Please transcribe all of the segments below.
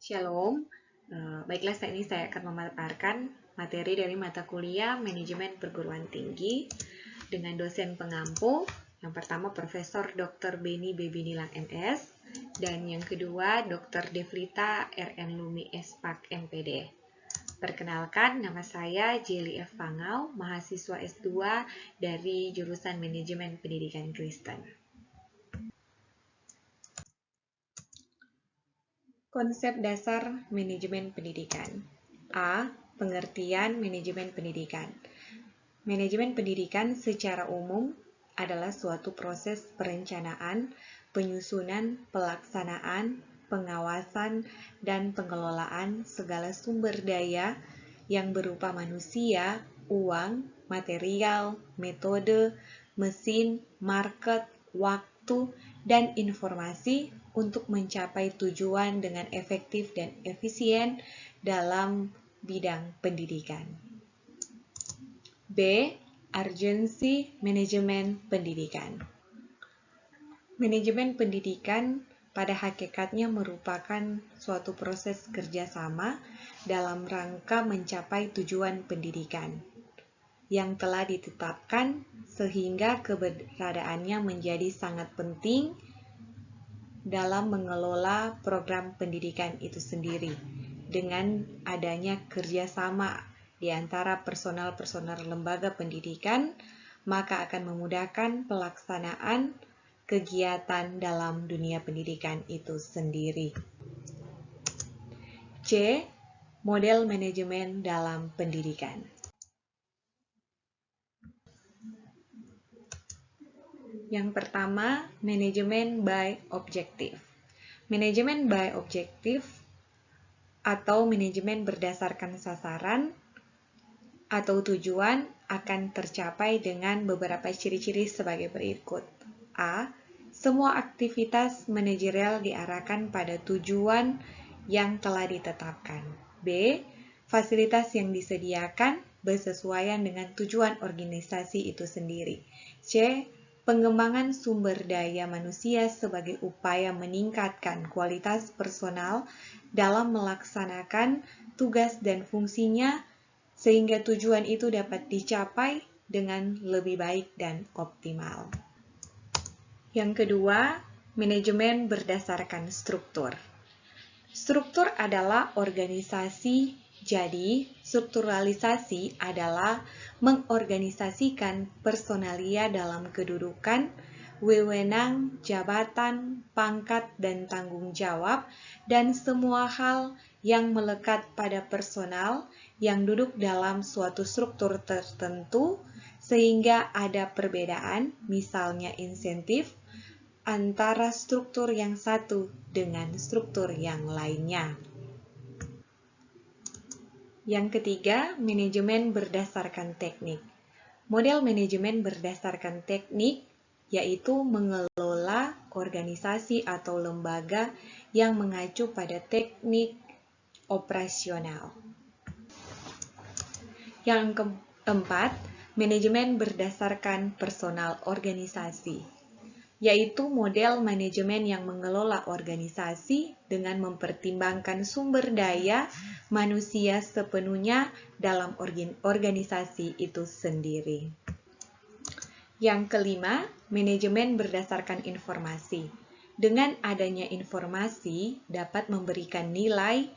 Shalom, baiklah saat ini saya akan memaparkan materi dari mata kuliah Manajemen Perguruan Tinggi dengan dosen pengampu. Yang pertama Profesor Dr. Beni Bebinilang MS dan yang kedua Dr. Devlita RN Lumi Espak MPD. Perkenalkan, nama saya Jelly F. Pangau, mahasiswa S2 dari jurusan Manajemen Pendidikan Kristen. Konsep dasar manajemen pendidikan. A. Pengertian manajemen pendidikan. Manajemen pendidikan secara umum adalah suatu proses perencanaan, penyusunan, pelaksanaan, pengawasan, dan pengelolaan segala sumber daya yang berupa manusia, uang, material, metode, mesin, market, waktu, dan informasi untuk mencapai tujuan dengan efektif dan efisien dalam bidang pendidikan. B. Urgensi manajemen pendidikan. Manajemen pendidikan pada hakikatnya merupakan suatu proses kerjasama dalam rangka mencapai tujuan pendidikan yang telah ditetapkan sehingga keberadaannya menjadi sangat penting dalam mengelola program pendidikan itu sendiri dengan adanya kerjasama di antara personal lembaga pendidikan, maka akan memudahkan pelaksanaan kegiatan dalam dunia pendidikan itu sendiri. C. Model manajemen dalam pendidikan. Yang pertama, manajemen by objective. Manajemen by objective atau manajemen berdasarkan sasaran atau tujuan akan tercapai dengan beberapa ciri-ciri sebagai berikut. A. Semua aktivitas manajerial diarahkan pada tujuan yang telah ditetapkan. B. Fasilitas yang disediakan bersesuaian dengan tujuan organisasi itu sendiri. C. Pengembangan sumber daya manusia sebagai upaya meningkatkan kualitas personal dalam melaksanakan tugas dan fungsinya sehingga tujuan itu dapat dicapai dengan lebih baik dan optimal. Yang kedua, manajemen berdasarkan struktur. Struktur adalah organisasi, jadi strukturalisasi adalah mengorganisasikan personalia dalam kedudukan, wewenang, jabatan, pangkat, dan tanggung jawab, dan semua hal yang melekat pada personal yang duduk dalam suatu struktur tertentu, sehingga ada perbedaan, misalnya insentif, antara struktur yang satu dengan struktur yang lainnya. Yang ketiga, manajemen berdasarkan teknik. Model manajemen berdasarkan teknik yaitu mengelola organisasi atau lembaga yang mengacu pada teknik operasional. Yang keempat, manajemen berdasarkan personal organisasi, yaitu model manajemen yang mengelola organisasi dengan mempertimbangkan sumber daya manusia sepenuhnya dalam organisasi itu sendiri. Yang kelima, manajemen berdasarkan informasi. Dengan adanya informasi dapat memberikan nilai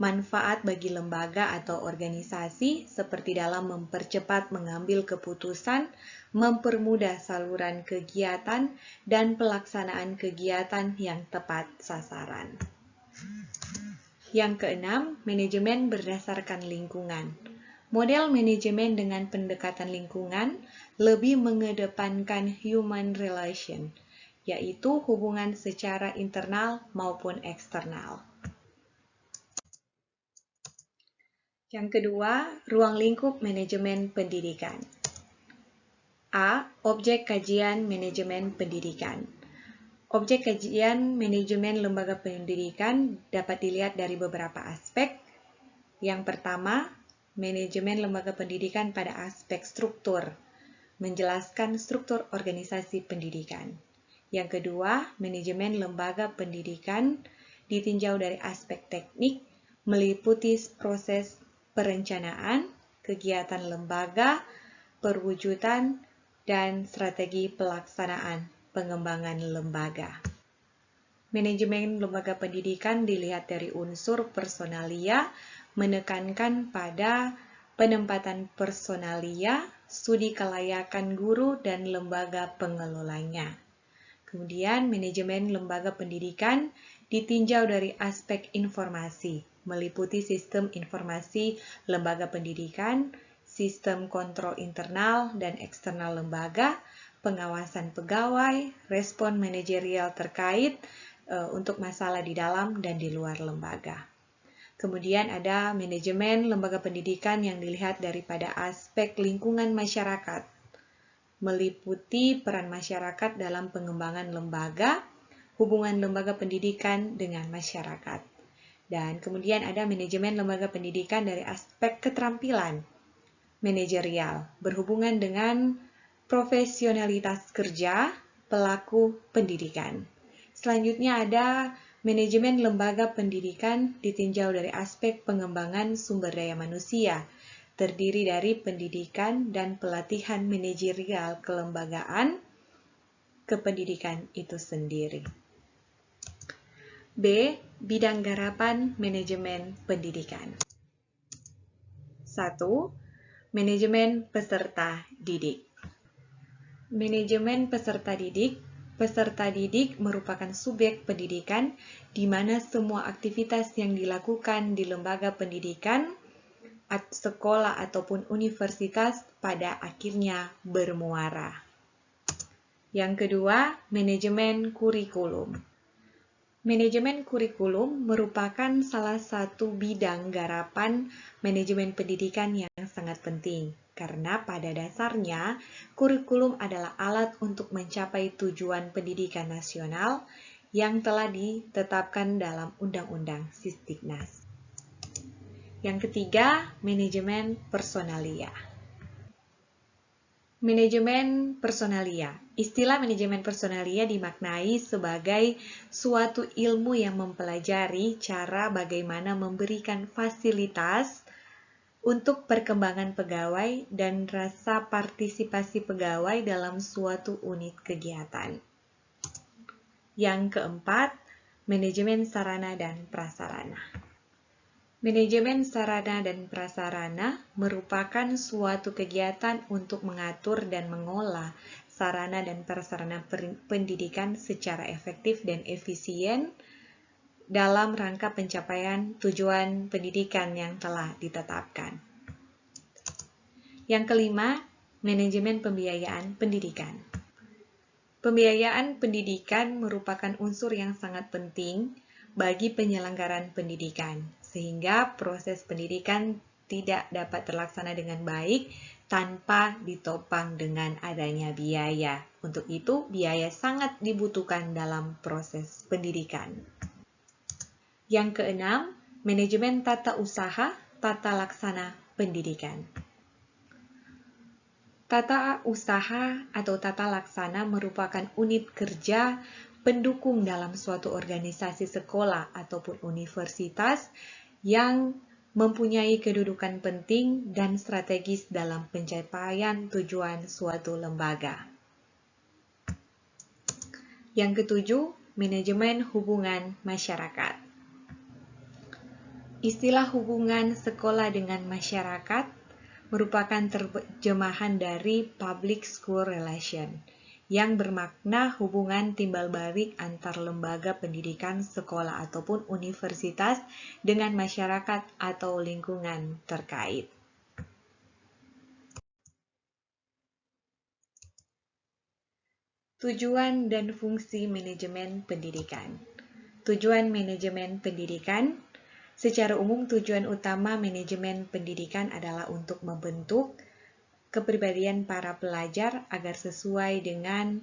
manfaat bagi lembaga atau organisasi seperti dalam mempercepat mengambil keputusan, mempermudah saluran kegiatan, dan pelaksanaan kegiatan yang tepat sasaran. Yang keenam, manajemen berdasarkan lingkungan. Model manajemen dengan pendekatan lingkungan lebih mengedepankan human relation, yaitu hubungan secara internal maupun eksternal. Yang kedua, ruang lingkup manajemen pendidikan. A. Objek kajian manajemen pendidikan. Objek kajian manajemen lembaga pendidikan dapat dilihat dari beberapa aspek. Yang pertama, manajemen lembaga pendidikan pada aspek struktur, menjelaskan struktur organisasi pendidikan. Yang kedua, manajemen lembaga pendidikan ditinjau dari aspek teknik, meliputi proses perencanaan, kegiatan lembaga, perwujudan, dan strategi pelaksanaan pengembangan lembaga. Manajemen lembaga pendidikan dilihat dari unsur personalia, menekankan pada penempatan personalia, studi kelayakan guru, dan lembaga pengelolanya. Kemudian, manajemen lembaga pendidikan ditinjau dari aspek informasi, meliputi sistem informasi lembaga pendidikan, sistem kontrol internal dan eksternal lembaga, pengawasan pegawai, respon manajerial terkait untuk masalah di dalam dan di luar lembaga. Kemudian ada manajemen lembaga pendidikan yang dilihat daripada aspek lingkungan masyarakat, meliputi peran masyarakat dalam pengembangan lembaga, hubungan lembaga pendidikan dengan masyarakat. Dan kemudian ada manajemen lembaga pendidikan dari aspek keterampilan manajerial, berhubungan dengan profesionalitas kerja pelaku pendidikan. Selanjutnya ada manajemen lembaga pendidikan ditinjau dari aspek pengembangan sumber daya manusia, terdiri dari pendidikan dan pelatihan manajerial kelembagaan kependidikan itu sendiri. B. Bidang garapan manajemen pendidikan. 1. Manajemen peserta didik. Manajemen peserta didik. Peserta didik merupakan subjek pendidikan di mana semua aktivitas yang dilakukan di lembaga pendidikan, sekolah ataupun universitas pada akhirnya bermuara. Yang kedua, manajemen kurikulum. Manajemen kurikulum merupakan salah satu bidang garapan manajemen pendidikan yang sangat penting. Karena pada dasarnya, kurikulum adalah alat untuk mencapai tujuan pendidikan nasional yang telah ditetapkan dalam Undang-Undang Sisdiknas. Yang ketiga, manajemen personalia. Manajemen personalia. Istilah manajemen personalia dimaknai sebagai suatu ilmu yang mempelajari cara bagaimana memberikan fasilitas untuk perkembangan pegawai dan rasa partisipasi pegawai dalam suatu unit kegiatan. Yang keempat, manajemen sarana dan prasarana. Manajemen sarana dan prasarana merupakan suatu kegiatan untuk mengatur dan mengolah sarana dan prasarana pendidikan secara efektif dan efisien dalam rangka pencapaian tujuan pendidikan yang telah ditetapkan. Yang kelima, manajemen pembiayaan pendidikan. Pembiayaan pendidikan merupakan unsur yang sangat penting bagi penyelenggaraan pendidikan, sehingga proses pendidikan tidak dapat terlaksana dengan baik tanpa ditopang dengan adanya biaya. Untuk itu, biaya sangat dibutuhkan dalam proses pendidikan. Yang keenam, manajemen tata usaha, tata laksana pendidikan. Tata usaha atau tata laksana merupakan unit kerja pendukung dalam suatu organisasi sekolah ataupun universitas yang mempunyai kedudukan penting dan strategis dalam pencapaian tujuan suatu lembaga. Yang ketujuh, manajemen hubungan masyarakat. Istilah hubungan sekolah dengan masyarakat merupakan terjemahan dari Public School Relation yang bermakna hubungan timbal balik antar lembaga pendidikan sekolah ataupun universitas dengan masyarakat atau lingkungan terkait. Tujuan dan fungsi manajemen pendidikan. Tujuan manajemen pendidikan. Secara umum, tujuan utama manajemen pendidikan adalah untuk membentuk kepribadian para pelajar agar sesuai dengan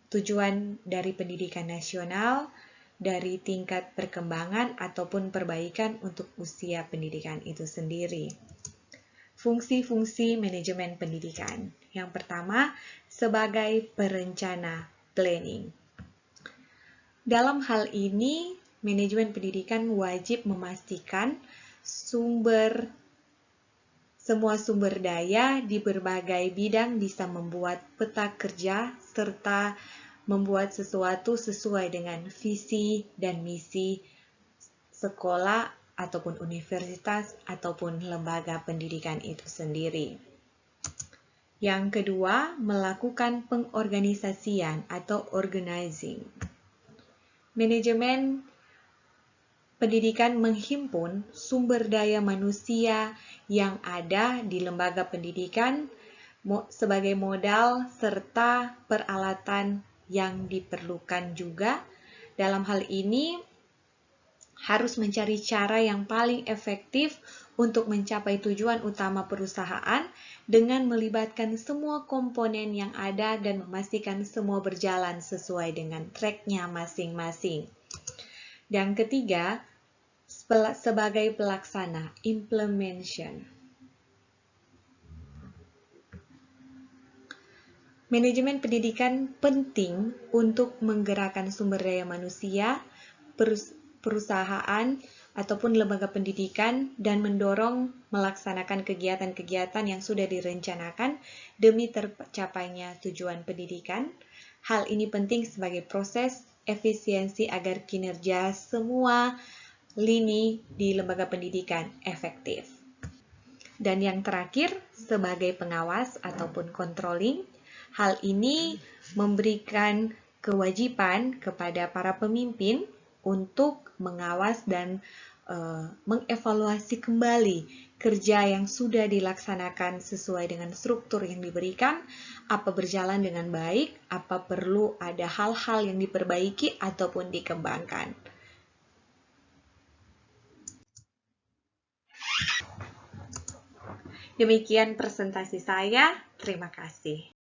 tujuan dari pendidikan nasional, dari tingkat perkembangan ataupun perbaikan untuk usia pendidikan itu sendiri. Fungsi-fungsi manajemen pendidikan. Yang pertama, sebagai perencana planning. Dalam hal ini, manajemen pendidikan wajib memastikan semua sumber daya di berbagai bidang bisa membuat peta kerja serta membuat sesuatu sesuai dengan visi dan misi sekolah ataupun universitas ataupun lembaga pendidikan itu sendiri. Yang kedua, melakukan pengorganisasian atau organizing. Manajemen pendidikan menghimpun sumber daya manusia yang ada di lembaga pendidikan sebagai modal serta peralatan yang diperlukan juga. Dalam hal ini harus mencari cara yang paling efektif untuk mencapai tujuan utama perusahaan dengan melibatkan semua komponen yang ada dan memastikan semua berjalan sesuai dengan track-nya masing-masing. Dan ketiga, sebagai pelaksana, implementation. Manajemen pendidikan penting untuk menggerakkan sumber daya manusia, perusahaan, ataupun lembaga pendidikan dan mendorong melaksanakan kegiatan-kegiatan yang sudah direncanakan demi tercapainya tujuan pendidikan. Hal ini penting sebagai proses efisiensi agar kinerja semua lini di lembaga pendidikan efektif. Dan yang terakhir, sebagai pengawas ataupun controlling, hal ini memberikan kewajiban kepada para pemimpin untuk mengawas dan mengevaluasi kembali kerja yang sudah dilaksanakan sesuai dengan struktur yang diberikan, apa berjalan dengan baik, apa perlu ada hal-hal yang diperbaiki ataupun dikembangkan. Demikian presentasi saya, terima kasih.